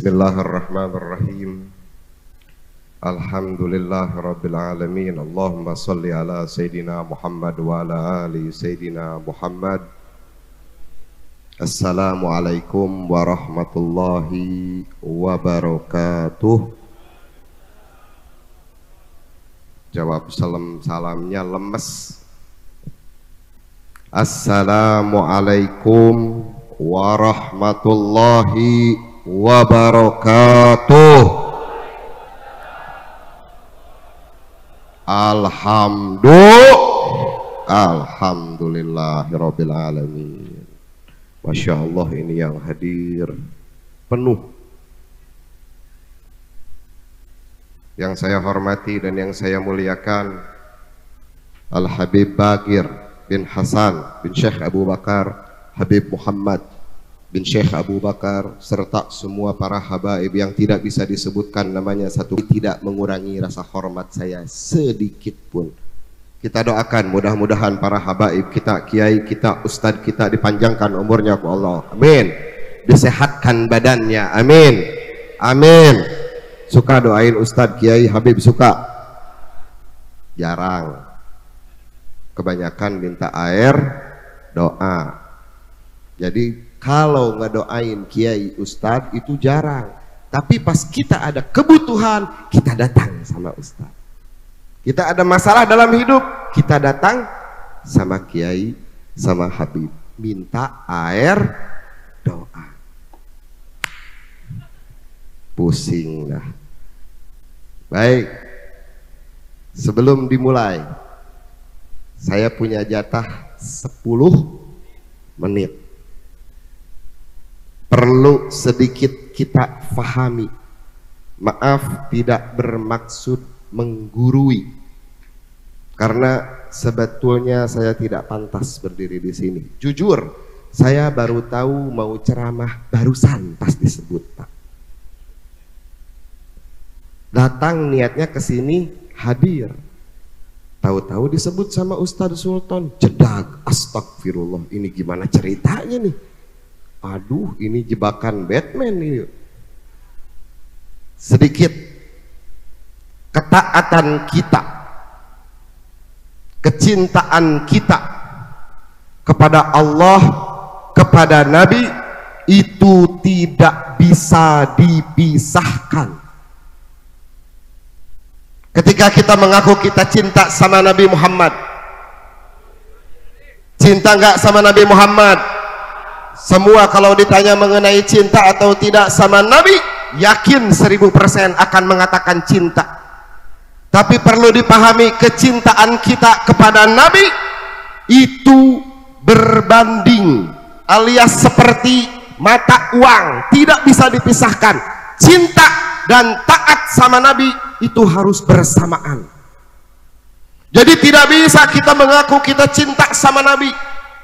Bismillahirrahmanirrahim. Alhamdulillahirabbil alamin. Allahumma shalli ala sayidina Muhammad wa ala ali sayidina Muhammad. Assalamualaikum warahmatullahi wabarakatuh. Jawab salamnya lemes. Assalamualaikum warahmatullahi wabarakatuh. Alhamdulillahirabbil alamin. Masya Allah, ini yang hadir penuh. Yang saya hormati dan yang saya muliakan, Al-Habib Bagir bin Hasan bin Syekh Abu Bakar, Habib Muhammad bin Syekh Abu Bakar, serta semua para habaib yang tidak bisa disebutkan namanya satu, tidak mengurangi rasa hormat saya sedikit pun. Kita doakan mudah-mudahan para habaib kita, kiai kita, ustadz kita dipanjangkan umurnya ku Allah, amin. Disehatkan badannya, amin, amin. Suka doain ustadz, kiai, habib suka? Jarang. Kebanyakan minta air, doa. Jadi kalau ngedoain kiai ustadz itu jarang. Tapi pas kita ada kebutuhan, kita datang sama ustadz. Kita ada masalah dalam hidup, kita datang sama kiai, sama habib. Minta air, doa. Pusing dah. Baik, sebelum dimulai, saya punya jatah 10 menit. Perlu sedikit kita fahami. Maaf, tidak bermaksud menggurui, karena sebetulnya saya tidak pantas berdiri di sini. Jujur, saya baru tahu mau ceramah barusan pas disebut, Pak. Datang niatnya ke sini hadir. Tahu-tahu disebut sama Ustadz Sultan, jedag, astagfirullah, ini gimana ceritanya nih? Aduh, ini jebakan Batman ini. Sedikit ketaatan kita, kecintaan kita kepada Allah, kepada Nabi, itu tidak bisa dipisahkan. Ketika kita mengaku kita cinta sama Nabi Muhammad, cinta nggak sama Nabi Muhammad? Semua kalau ditanya mengenai cinta atau tidak sama Nabi, yakin 1000% akan mengatakan cinta. Tapi perlu dipahami, kecintaan kita kepada Nabi itu berbanding, alias seperti mata uang, tidak bisa dipisahkan. Cinta dan taat sama Nabi itu harus bersamaan. Jadi tidak bisa kita mengaku kita cinta sama Nabi,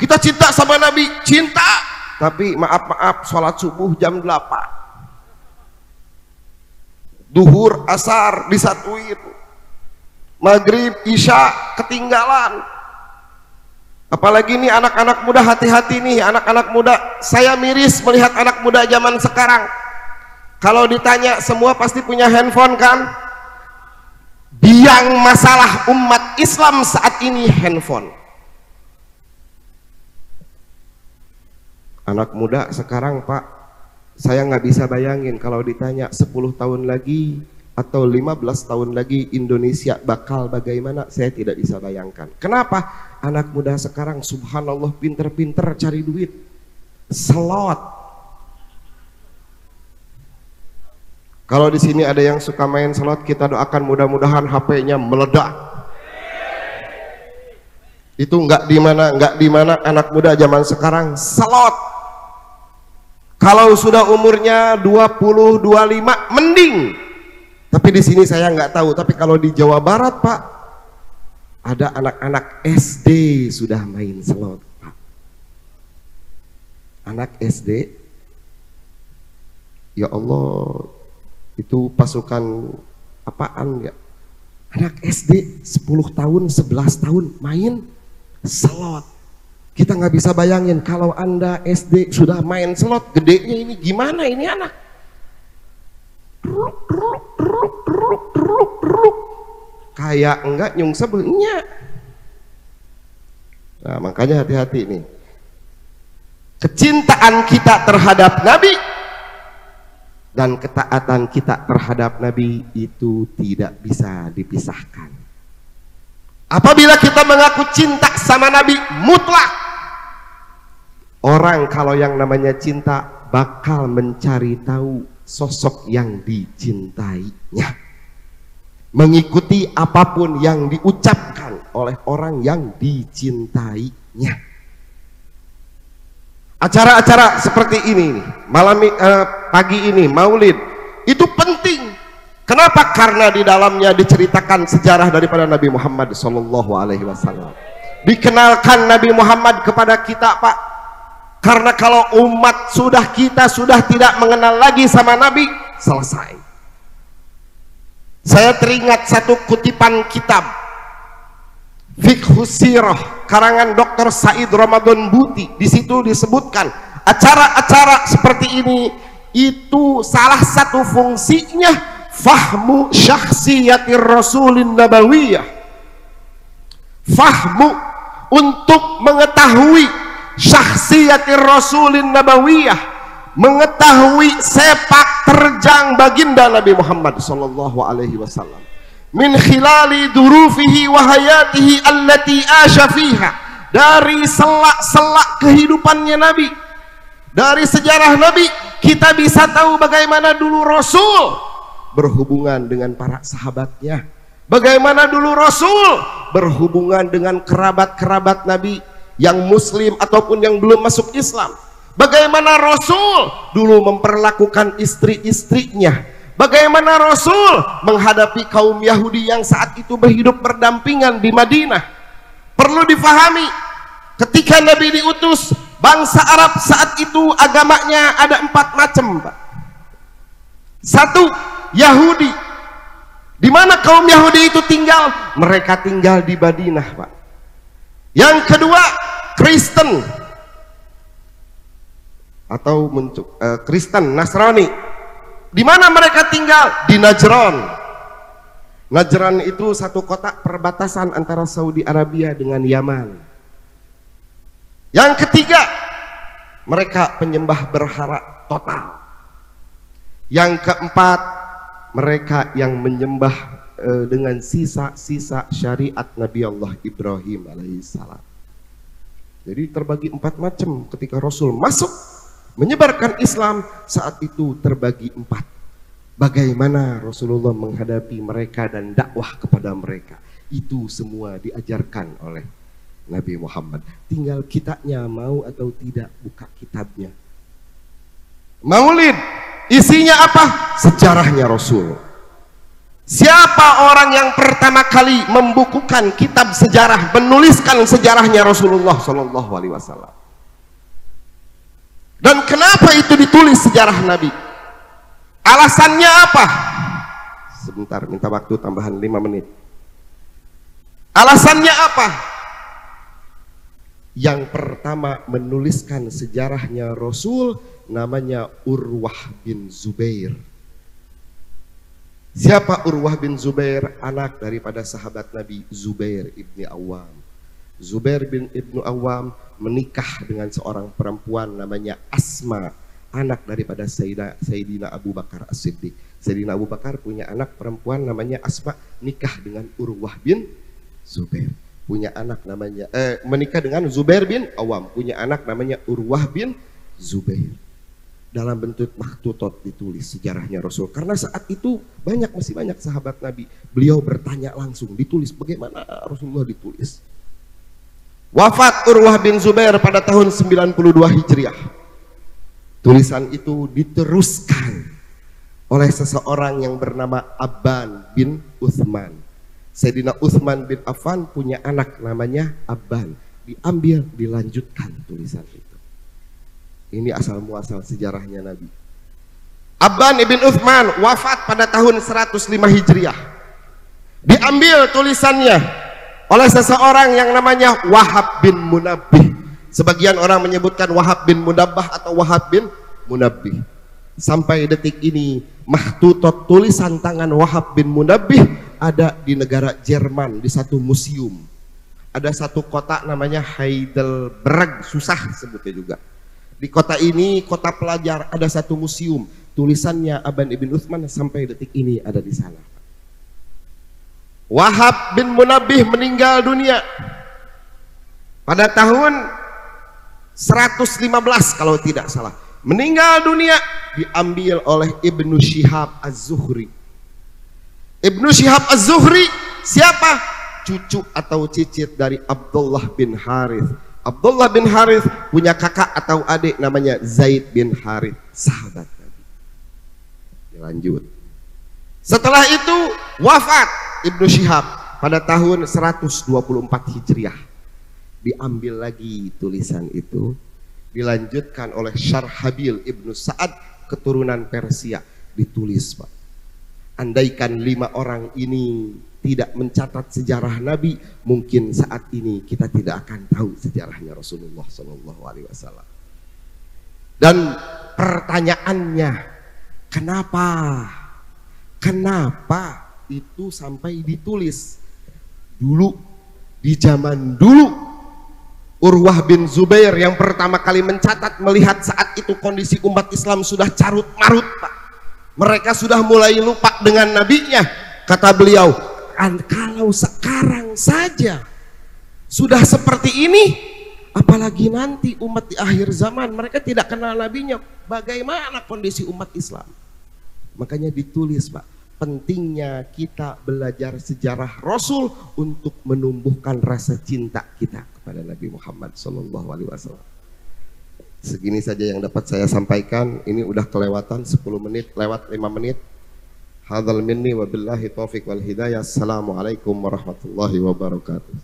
kita cinta sama Nabi, cinta, tapi maaf sholat subuh jam 8, duhur asar disatuin, maghrib isya ketinggalan. Apalagi nih anak-anak muda, hati-hati nih anak-anak muda. Saya miris melihat anak muda zaman sekarang. Kalau ditanya, semua pasti punya handphone kan? Biang masalah umat Islam saat ini handphone. Anak muda sekarang, Pak, saya nggak bisa bayangin kalau ditanya 10 tahun lagi atau 15 tahun lagi Indonesia bakal bagaimana, saya tidak bisa bayangkan. Kenapa? Anak muda sekarang subhanallah pinter-pinter cari duit. Slot. Kalau di sini ada yang suka main slot, kita doakan mudah-mudahan HP-nya meledak. Itu nggak di mana anak muda zaman sekarang slot. Kalau sudah umurnya 20, 25 mending. Tapi di sini saya nggak tahu. Tapi kalau di Jawa Barat, Pak, ada anak-anak SD sudah main slot, Pak. Anak SD, ya Allah, itu pasukan apaan ya? Anak SD 10 tahun, 11 tahun main slot. Kita nggak bisa bayangin kalau Anda SD sudah main slot, gedenya ini gimana ini anak? Kayak enggak nyung sebelumnya. Nah, makanya hati-hati nih. Kecintaan kita terhadap Nabi dan ketaatan kita terhadap Nabi itu tidak bisa dipisahkan. Apabila kita mengaku cinta sama Nabi mutlak, orang kalau yang namanya cinta bakal mencari tahu sosok yang dicintainya, mengikuti apapun yang diucapkan oleh orang yang dicintainya. Acara-acara seperti ini pagi ini Maulid itu penting. Kenapa? Karena di dalamnya diceritakan sejarah daripada Nabi Muhammad SAW. Dikenalkan Nabi Muhammad kepada kita, Pak. Karena kalau umat kita sudah tidak mengenal lagi sama Nabi, selesai. Saya teringat satu kutipan kitab Fiqhus Sirah karangan Dr. Said Ramadan Buti. Di situ disebutkan acara-acara seperti ini itu salah satu fungsinya fahmu syakhsiyatir rasulin nabawiyah, fahmu untuk mengetahui syakhsiyatir rasulin nabawiyah, mengetahui sepak terjang baginda Nabi Muhammad sallallahu alaihi wasallam min khilali durufihi wa hayatihi allati asha fiha, dari selak-selak kehidupannya Nabi, dari sejarah Nabi kita bisa tahu bagaimana dulu Rasul berhubungan dengan para sahabatnya, bagaimana dulu Rasul berhubungan dengan kerabat-kerabat Nabi yang muslim ataupun yang belum masuk Islam, bagaimana Rasul dulu memperlakukan istri-istrinya, bagaimana Rasul menghadapi kaum Yahudi yang saat itu berhidup berdampingan di Madinah. Perlu difahami, ketika Nabi diutus, bangsa Arab saat itu agamanya ada 4 macam, Pak. 1, Yahudi. Di mana kaum Yahudi itu tinggal? Mereka tinggal di Madinah, Pak. Yang kedua, Kristen atau Kristen Nasrani. Di mana mereka tinggal? Di Najran. Najran itu satu kota perbatasan antara Saudi Arabia dengan Yaman. Yang ketiga, mereka penyembah berhala total. Yang keempat, mereka yang menyembah dengan sisa-sisa syariat Nabi Allah Ibrahim alaihissalam. Jadi terbagi 4 macam. Ketika Rasul masuk menyebarkan Islam, saat itu terbagi 4. Bagaimana Rasulullah menghadapi mereka dan dakwah kepada mereka, itu semua diajarkan oleh Nabi Muhammad. Tinggal kitanya mau atau tidak buka kitabnya. Maulid isinya apa? Sejarahnya Rasul. Siapa orang yang pertama kali membukukan kitab sejarah, menuliskan sejarahnya Rasulullah SAW? Dan kenapa itu ditulis sejarah Nabi? Alasannya apa? Sebentar, minta waktu tambahan 5 menit. Alasannya apa? Yang pertama menuliskan sejarahnya Rasul namanya Urwah bin Zubair. Siapa Urwah bin Zubair? Anak daripada sahabat Nabi Zubair ibni Awam. Zubair bin ibnu Awam menikah dengan seorang perempuan namanya Asma, anak daripada Sayyidina Abu Bakar As-Siddiq. Sayyidina Abu Bakar punya anak perempuan namanya Asma, nikah dengan Urwah bin Zubair. Punya anak namanya menikah dengan Zubair bin Awam, punya anak namanya Urwah bin Zubair. Dalam bentuk makhtutot ditulis sejarahnya Rasul. Karena saat itu masih banyak sahabat Nabi. Beliau bertanya langsung, ditulis. Bagaimana Rasulullah ditulis? Wafat Urwah bin Zubair pada tahun 92 Hijriah. Tulisan itu diteruskan oleh seseorang yang bernama Abban bin Uthman. Sayyidina Uthman bin Affan punya anak namanya Abban. Diambil, dilanjutkan tulisan itu. Ini asal muasal sejarahnya Nabi. Abban ibn Uthman wafat pada tahun 105 Hijriah. Diambil tulisannya oleh seseorang yang namanya Wahab bin Munabbih. Sebagian orang menyebutkan Wahab bin Munabbah atau Wahab bin Munabbih. sampai detik ini mahtutot tulisan tangan Wahab bin Munabbih ada di negara Jerman di satu museum. Ada satu kota namanya Heidelberg, susah sebutnya juga. Di kota ini, kota pelajar, ada satu museum. Tulisannya Aban ibn Uthman sampai detik ini ada di sana. Wahab bin Munabbih meninggal dunia pada tahun 115 kalau tidak salah. Meninggal dunia diambil oleh Ibnu Syihab Az-Zuhri. Ibnu Syihab Az-Zuhri siapa? Cucu atau cicit dari Abdullah bin Harith. Abdullah bin Harith punya kakak atau adik namanya Zaid bin Harith, sahabat Nabi. Lanjut. Setelah itu wafat Ibnu Syihab pada tahun 124 Hijriah. Diambil lagi tulisan itu, dilanjutkan oleh Syarhabil Ibnu Sa'ad keturunan Persia, ditulis, Pak. Andaikan 5 orang ini tidak mencatat sejarah Nabi, mungkin saat ini kita tidak akan tahu sejarahnya Rasulullah SAW. Dan pertanyaannya, kenapa itu sampai ditulis? Dulu, di zaman dulu, Urwah bin Zubair yang pertama kali mencatat melihat saat itu kondisi umat Islam sudah carut marut, Pak. Mereka sudah mulai lupa dengan nabinya. Kata beliau, kalau sekarang saja sudah seperti ini, apalagi nanti umat di akhir zaman mereka tidak kenal nabinya, bagaimana kondisi umat Islam? Makanya ditulis, Pak, pentingnya kita belajar sejarah Rasul untuk menumbuhkan rasa cinta kita kepada Nabi Muhammad SAW. Segini saja yang dapat saya sampaikan. Ini udah kelewatan 10 menit, lewat 5 menit. Hadzal minni wa billahi taufiq wal hidayah. Assalamualaikum warahmatullahi wabarakatuh.